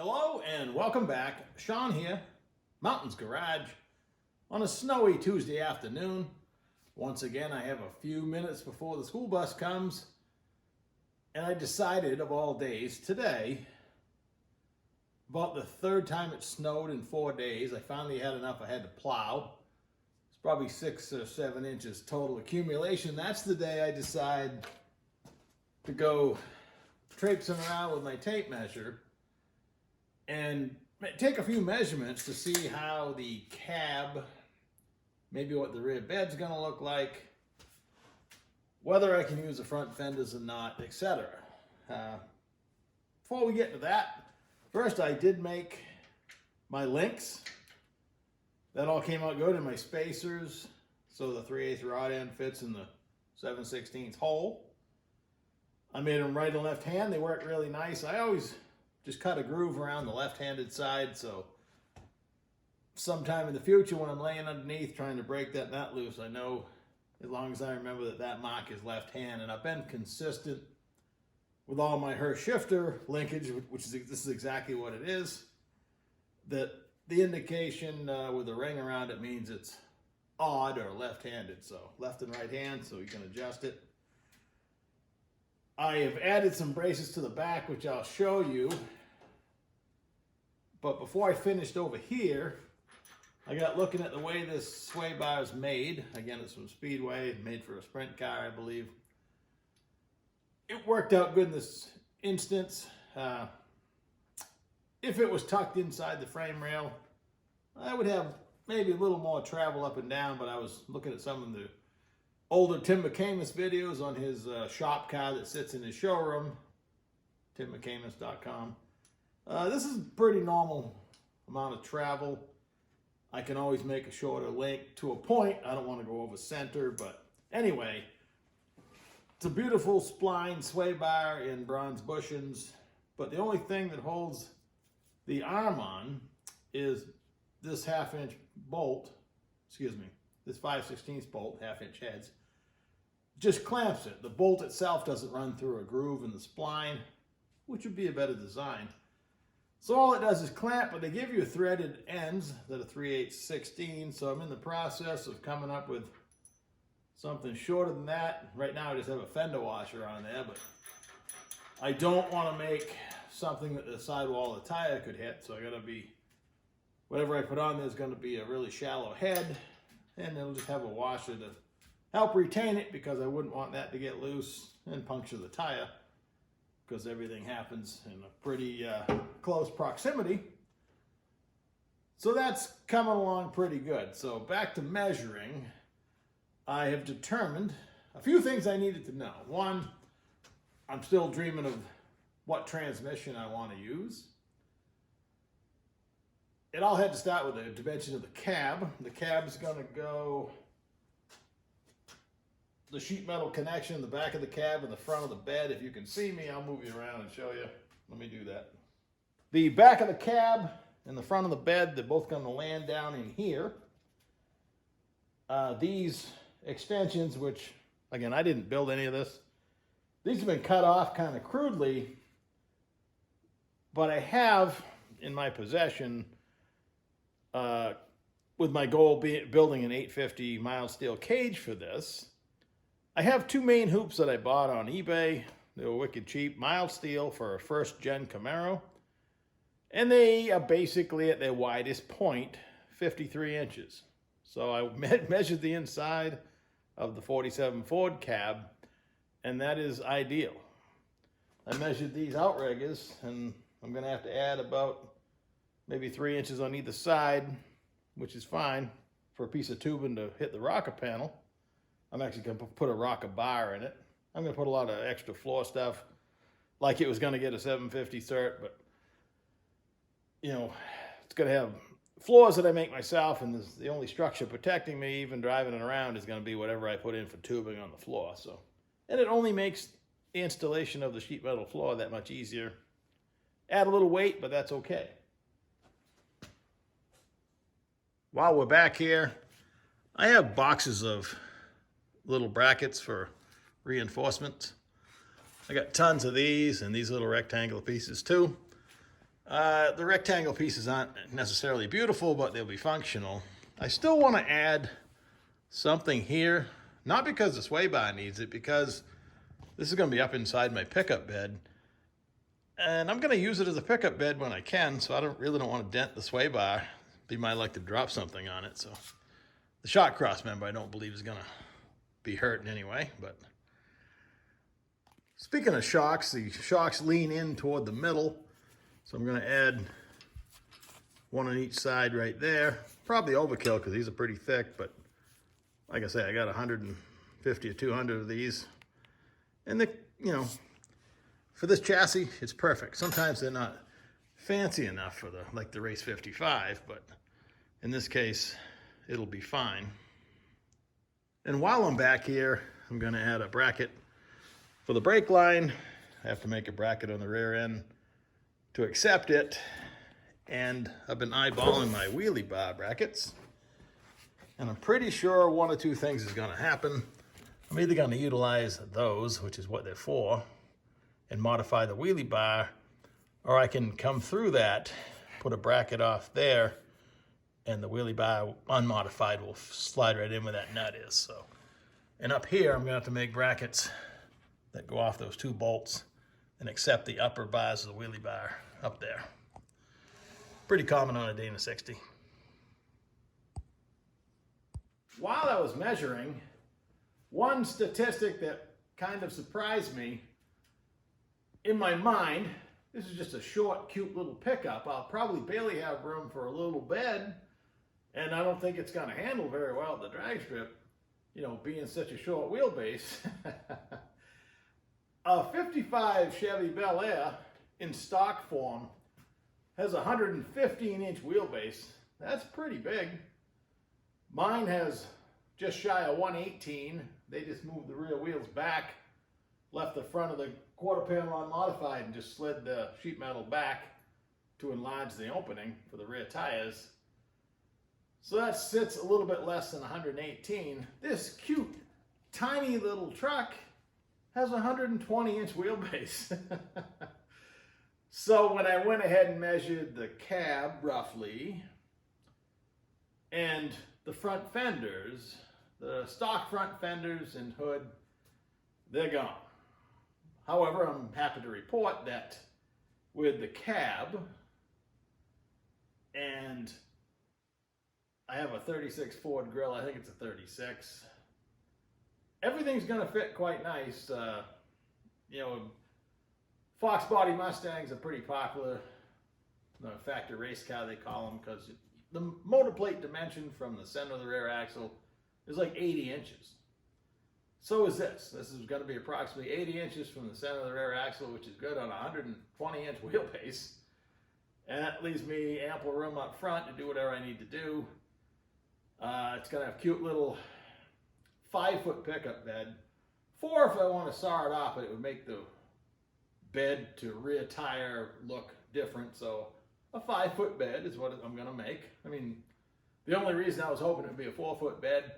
Hello and welcome back. Sean here, Mountains Garage, on a snowy Tuesday afternoon. Once again, I have a few minutes before the school bus comes, and I decided of all days today, about the third time it snowed in 4 days, I finally had enough I had to plow. It's probably 6 or 7 inches total accumulation. That's the day I decide to go traipsing around with my tape measure and take a few measurements to see how the cab, maybe what the rear bed's going to look like, whether I can use the front fenders or not, etc. Before we get to that, first I did make my links. That all came out good in my spacers, so the 3/8 rod end fits in the 7/16 hole. I made them right and left hand. They work really nice. I always just cut a groove around the left-handed side, so sometime in the future when I'm laying underneath trying to break that nut loose, I know as long as I remember that that mark is left hand. And I've been consistent with all my Hirsch shifter linkage, which is, this is exactly what it is. That the indication with the ring around it means it's odd or left-handed, so left and right hand, so you can adjust it. I have added some braces to the back, which I'll show you. But before I finished over here, I got looking at the way this sway bar is made. Again, it's from Speedway, made for a sprint car, I believe. It worked out good in this instance. If it was tucked inside the frame rail, I would have maybe a little more travel up and down, but I was looking at some of the older Tim McCamus videos on his shop car that sits in his showroom, timmccamus.com. This is a pretty normal amount of travel. I can always make a shorter link to a point. I don't want to go over center, but anyway, it's a beautiful spline sway bar in bronze bushings, but the only thing that holds the arm on is this 1/2 inch bolt, this 5/16 bolt, 1/2 inch heads, just clamps it. The bolt itself doesn't run through a groove in the spline, which would be a better design. So all it does is clamp, but they give you threaded ends that are 3/8/16, so I'm in the process of coming up with something shorter than that. Right now I just have a fender washer on there, but I don't want to make something that the sidewall of the tire could hit, so I gotta be, whatever I put on there is going to be a really shallow head, and it'll just have a washer to help retain it, because I wouldn't want that to get loose and puncture the tire, because everything happens in a pretty close proximity. So that's coming along pretty good. So back to measuring, I have determined a few things I needed to know. One, I'm still dreaming of what transmission I want to use. It all had to start with the dimension of the cab. The cab's going to go, the sheet metal connection in the back of the cab and the front of the bed. If you can see me, I'll move you around and show you. Let me do that. The back of the cab and the front of the bed, they're both going to land down in here. These extensions, which, again, I didn't build any of this. These have been cut off kind of crudely, but I have in my possession, with my goal building an 850 mild steel cage for this, I have 2 main hoops that I bought on eBay. They were wicked cheap, mild steel for a first gen Camaro. And they are basically at their widest point, 53 inches. So I measured the inside of the 47 Ford cab, and that is ideal. I measured these outriggers, and I'm gonna have to add about maybe 3 inches on either side, which is fine for a piece of tubing to hit the rocker panel. I'm actually going to put a rocker bar in it. I'm going to put a lot of extra floor stuff, like it was going to get a 750 cert, but you know, it's going to have floors that I make myself, and the only structure protecting me, even driving it around, is going to be whatever I put in for tubing on the floor. So, and it only makes the installation of the sheet metal floor that much easier. Add a little weight, but that's okay. While we're back here, I have boxes of little brackets for reinforcements. I got tons of these and these little rectangular pieces too. The rectangle pieces aren't necessarily beautiful, but they'll be functional. I still want to add something here, not because the sway bar needs it, because this is going to be up inside my pickup bed. And I'm going to use it as a pickup bed when I can, so I really don't want to dent the sway bar. Be my luck to drop something on it. So the shot cross member I don't believe is going to be hurt in any way. But speaking of shocks, the shocks lean in toward the middle. So I'm going to add one on each side right there. Probably overkill because these are pretty thick, but like I say, I got 150 or 200 of these. And for this chassis, it's perfect. Sometimes they're not fancy enough for the Race 55, but in this case, it'll be fine. And while I'm back here, I'm going to add a bracket for the brake line. I have to make a bracket on the rear end to accept it. And I've been eyeballing my wheelie bar brackets. And I'm pretty sure one or two things is going to happen. I'm either going to utilize those, which is what they're for, and modify the wheelie bar, or I can come through that, put a bracket off there, and the wheelie bar unmodified will slide right in where that nut is. So, and up here, I'm going to have to make brackets that go off those two bolts and accept the upper bars of the wheelie bar up there. Pretty common on a Dana 60. While I was measuring, one statistic that kind of surprised me, in my mind, this is just a short, cute little pickup. I'll probably barely have room for a little bed, and I don't think it's going to handle very well the drag strip, being such a short wheelbase. A 55 Chevy Bel Air in stock form has a 115-inch wheelbase. That's pretty big. Mine has just shy of 118. They just moved the rear wheels back, left the front of the quarter panel unmodified, and just slid the sheet metal back to enlarge the opening for the rear tires. So that sits a little bit less than 118. This cute, tiny little truck has a 120-inch wheelbase. So when I went ahead and measured the cab roughly, and the front fenders, the stock front fenders and hood, they're gone. However, I'm happy to report that with the cab, and I have a 36 Ford grill, I think it's a 36. Everything's going to fit quite nice. Fox body Mustangs are pretty popular. The factory race car, they call them, because the motor plate dimension from the center of the rear axle is like 80 inches. So is this. This is going to be approximately 80 inches from the center of the rear axle, which is good on a 120-inch wheelbase. And that leaves me ample room up front to do whatever I need to do. It's going to have cute little 5-foot pickup bed. 4 if I want to saw it off, but it would make the bed to rear tire look different. So a 5-foot bed is what I'm going to make. I mean, the only reason I was hoping it would be a 4-foot bed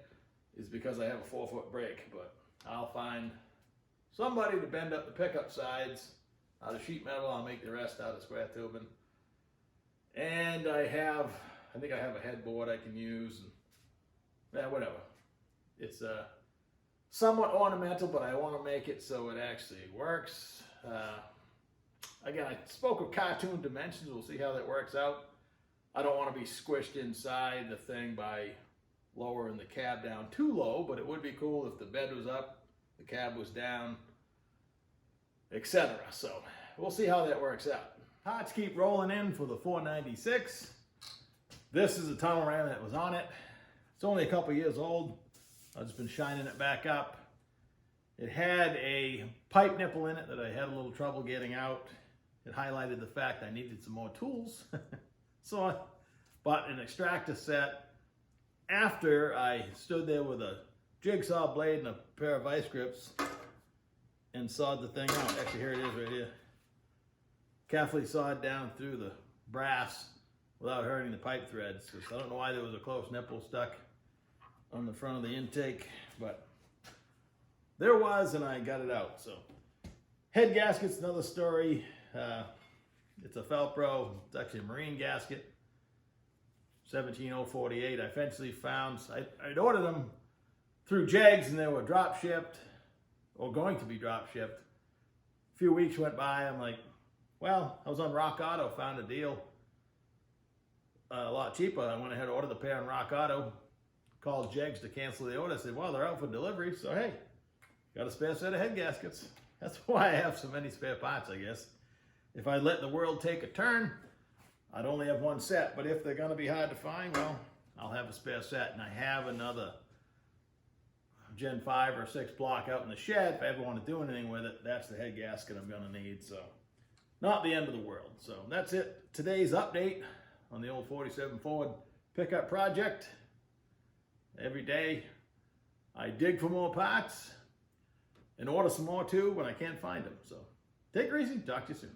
is because I have a 4-foot brake, but I'll find somebody to bend up the pickup sides out of sheet metal. I'll make the rest out of square tubing. And I think I have a headboard I can use. And, whatever. It's somewhat ornamental, but I want to make it so it actually works. Again, I spoke of cartoon dimensions. We'll see how that works out. I don't want to be squished inside the thing by lowering the cab down too low, but it would be cool if the bed was up, the cab was down, etc. So we'll see how that works out. Parts keep rolling in for the 496. This is a tunnel ram that was on it. It's only a couple years old. I've just been shining it back up. It had a pipe nipple in it that I had a little trouble getting out. It highlighted the fact I needed some more tools. So I bought an extractor set after I stood there with a jigsaw blade and a pair of vice grips and sawed the thing out. Actually, here it is right here. Carefully sawed down through the brass without hurting the pipe threads. I don't know why there was a close nipple stuck on the front of the intake, but there was, and I got it out. So head gasket's another story. It's a Felpro. It's actually a marine gasket. 17048. I eventually found, I'd ordered them through Jegs and they were drop shipped or going to be drop shipped. A few weeks went by. I'm like, well, I was on Rock Auto, found a deal a lot cheaper. I went ahead and ordered the pair on Rock Auto, called Jegs to cancel the order. I said, well, they're out for delivery, so hey, got a spare set of head gaskets. That's why I have so many spare parts, I guess. If I let the world take a turn, I'd only have one set, but if they're gonna be hard to find, well, I'll have a spare set, and I have another Gen 5 or 6 block out in the shed. If I ever want to do anything with it, that's the head gasket I'm gonna need, so not the end of the world. So that's it. Today's update on the old 47 Ford pickup project. Every day I dig for more parts and order some more too when I can't find them. So take it easy. Talk to you soon.